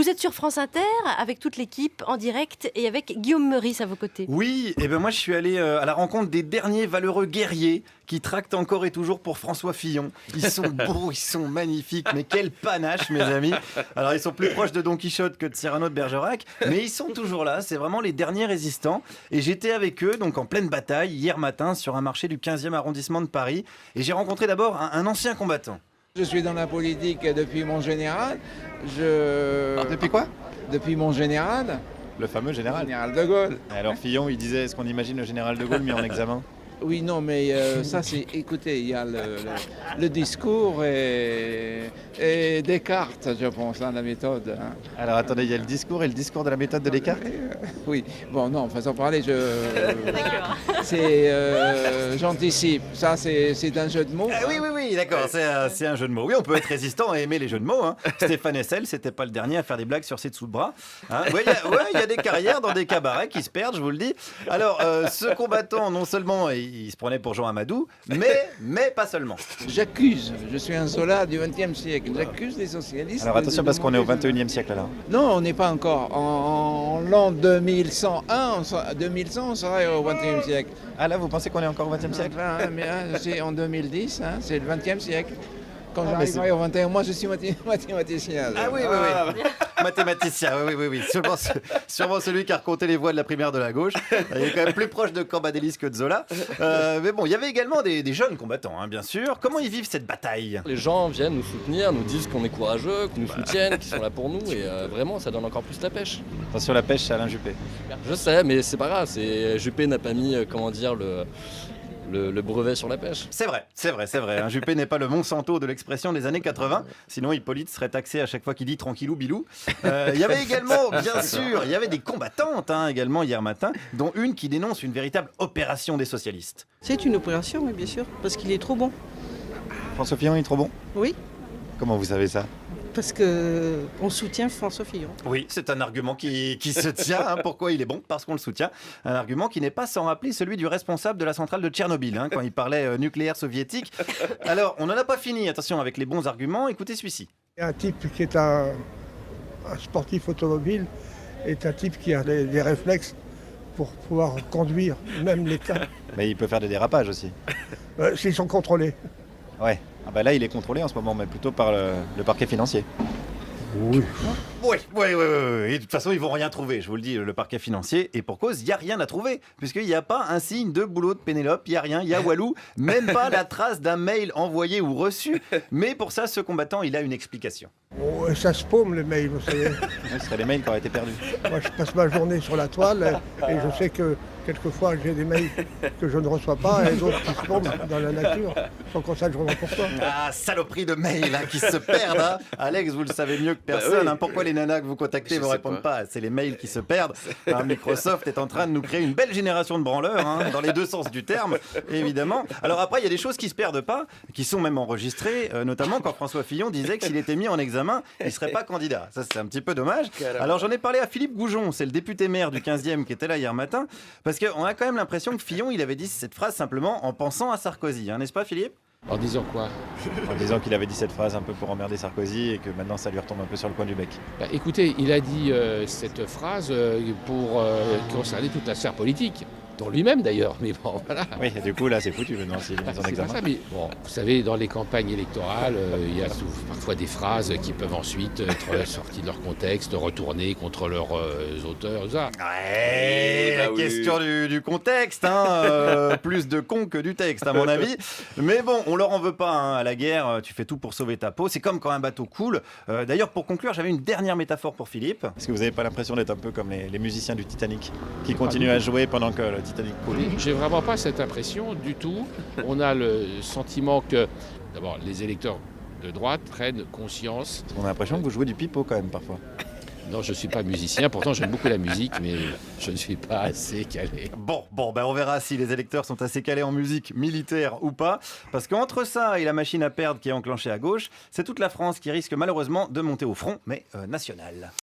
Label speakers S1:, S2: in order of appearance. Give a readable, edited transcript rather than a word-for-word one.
S1: Vous êtes sur France Inter avec toute l'équipe en direct et avec Guillaume Meurice à vos côtés.
S2: Oui, et ben moi je suis allé à la rencontre des derniers valeureux guerriers qui tractent encore et toujours pour François Fillon. Ils sont beaux, ils sont magnifiques, mais quel panache mes amis. Alors ils sont plus proches de Don Quichotte que de Cyrano de Bergerac, mais ils sont toujours là, c'est vraiment les derniers résistants. Et j'étais avec eux donc en pleine bataille hier matin sur un marché du 15e arrondissement de Paris. Et j'ai rencontré d'abord un ancien combattant.
S3: Je suis dans la politique depuis mon général.
S2: Depuis quoi?
S3: Depuis mon général,
S2: Le fameux général.
S3: général de Gaulle.
S2: Alors Fillon, il disait, est-ce qu'on imagine le général de Gaulle mis en examen?
S3: Oui, non, mais ça, c'est. Écoutez, il y a le discours et Descartes, je pense, la méthode. Hein.
S2: Alors attendez, il y a le discours et le discours de la méthode de Descartes.
S3: Oui, bon, non, façon de parler, j'anticipe. Ça, c'est un jeu de mots.
S2: Oui, d'accord, c'est un jeu de mots. Oui, on peut être résistant et aimer les jeux de mots. Hein. Stéphane Hessel, c'était pas le dernier à faire des blagues sur ses dessous de bras. Hein. Il y a des carrières dans des cabarets qui se perdent, je vous le dis. Alors, ce combattant, non seulement il se prenait pour Jean Amadou, mais pas seulement.
S3: J'accuse, je suis un Zola du XXe siècle, j'accuse les socialistes.
S2: Alors attention, parce qu'on est au 21e siècle là.
S3: Non, on n'est pas encore. En l'an 2101, on serait au XXe siècle.
S2: Ah là, vous pensez qu'on est encore au 20e siècle?
S3: Enfin, mais c'est en 2010, c'est le XXe siècle. Quand
S2: Ah,
S3: j'arriverai au 21, moi je suis mathématicien.
S2: Ah oui. Mathématicien, oui. Sûrement celui qui a raconté les voix de la primaire de la gauche. Il est quand même plus proche de Cambadélis que de Zola. Mais bon, il y avait également des jeunes combattants, hein, bien sûr. Comment ils vivent cette bataille?
S4: Les gens viennent nous soutenir, nous disent qu'on est courageux, qu'ils nous soutiennent, qu'ils sont là pour nous et vraiment ça donne encore plus la pêche.
S2: Attention, la pêche, c'est Alain Juppé.
S4: Je sais, mais c'est pas grave, Juppé n'a pas mis, le brevet sur la pêche.
S2: C'est vrai. Hein. Juppé n'est pas le Monsanto de l'expression des années 80. Sinon, Hippolyte serait taxé à chaque fois qu'il dit tranquillou bilou. Il y avait également, bien sûr, il y avait des combattantes également hier matin, dont une qui dénonce une véritable opération des socialistes.
S5: C'est une opération, oui, bien sûr, parce qu'il est trop bon.
S2: François Fillon est trop bon?
S5: Oui,
S2: Comment vous savez ça?
S5: parce qu'on soutient François Fillon.
S2: Oui, c'est un argument qui se tient. Hein. Pourquoi il est bon? Parce qu'on le soutient. Un argument qui n'est pas sans rappeler celui du responsable de la centrale de Tchernobyl, quand il parlait nucléaire soviétique. Alors, on n'en a pas fini, attention, avec les bons arguments. Écoutez celui-ci.
S6: Un type qui est un sportif automobile est un type qui a des réflexes pour pouvoir conduire, même l'État,
S2: Mais il peut faire des dérapages aussi.
S6: s'ils sont contrôlés.
S2: Ouais. Ah bah là, il est contrôlé en ce moment, mais plutôt par le parquet financier.
S6: Oui.
S2: Oui. Et de toute façon, ils vont rien trouver, je vous le dis, le parquet financier. Et pour cause, il n'y a rien à trouver, puisqu'il n'y a pas un signe de boulot de Pénélope, il n'y a rien, il y a Walou, même pas la trace d'un mail envoyé ou reçu. Mais pour ça, ce combattant, il a une explication.
S6: Oh, et ça se paume les mails, vous savez.
S2: Ce seraient les mails qui auraient été perdus.
S6: Moi, je passe ma journée sur la toile et je sais que quelquefois j'ai des mails que je ne reçois pas et d'autres qui se paument dans la nature. Sans qu'on sache vraiment pourquoi.
S2: Ah, saloperie de mails qui se perdent. Hein. Alex, vous le savez mieux que personne. Pourquoi les nanas que vous contactez ne vous répondent pas? C'est les mails qui se perdent. Microsoft est en train de nous créer une belle génération de branleurs, dans les deux sens du terme, évidemment. Alors après, il y a des choses qui se perdent pas, qui sont même enregistrées, notamment quand François Fillon disait que s'il était mis en examen, il ne serait pas candidat. Ça, c'est un petit peu dommage. Alors j'en ai parlé à Philippe Goujon, c'est le député maire du 15e qui était là hier matin, parce qu'on a quand même l'impression que Fillon, il avait dit cette phrase simplement en pensant à Sarkozy, n'est-ce pas Philippe?
S3: En disant quoi?
S2: En disant qu'il avait dit cette phrase un peu pour emmerder Sarkozy et que maintenant ça lui retombe un peu sur le coin du bec.
S7: Écoutez, il a dit cette phrase pour concerner toute la sphère politique, dont lui-même d'ailleurs, mais bon, voilà.
S2: Oui, et du coup là c'est foutu maintenant s'il est mis en
S7: C'est
S2: examen.
S7: pas ça, mais bon, vous savez, dans les campagnes électorales, il y a parfois des phrases qui peuvent ensuite être sorties de leur contexte, retournées contre leurs auteurs, tout ça.
S2: Ouais, la question du contexte, plus de con que du texte à mon avis. Mais bon, on leur en veut pas à la guerre, tu fais tout pour sauver ta peau, c'est comme quand un bateau coule. D'ailleurs pour conclure, j'avais une dernière métaphore pour Philippe. Est-ce que vous n'avez pas l'impression d'être un peu comme les musiciens du Titanic qui continuent à jouer pendant que le Titanic coule?
S7: J'ai vraiment pas cette impression du tout. On a le sentiment que, d'abord, les électeurs de droite prennent conscience.
S2: On a l'impression que vous jouez du pipeau quand même parfois.
S7: Non, je ne suis pas musicien, pourtant j'aime beaucoup la musique, mais je ne suis pas assez calé.
S2: Bon, on verra si les électeurs sont assez calés en musique militaire ou pas. Parce qu'entre ça et la machine à perdre qui est enclenchée à gauche, c'est toute la France qui risque malheureusement de monter au front, mais national.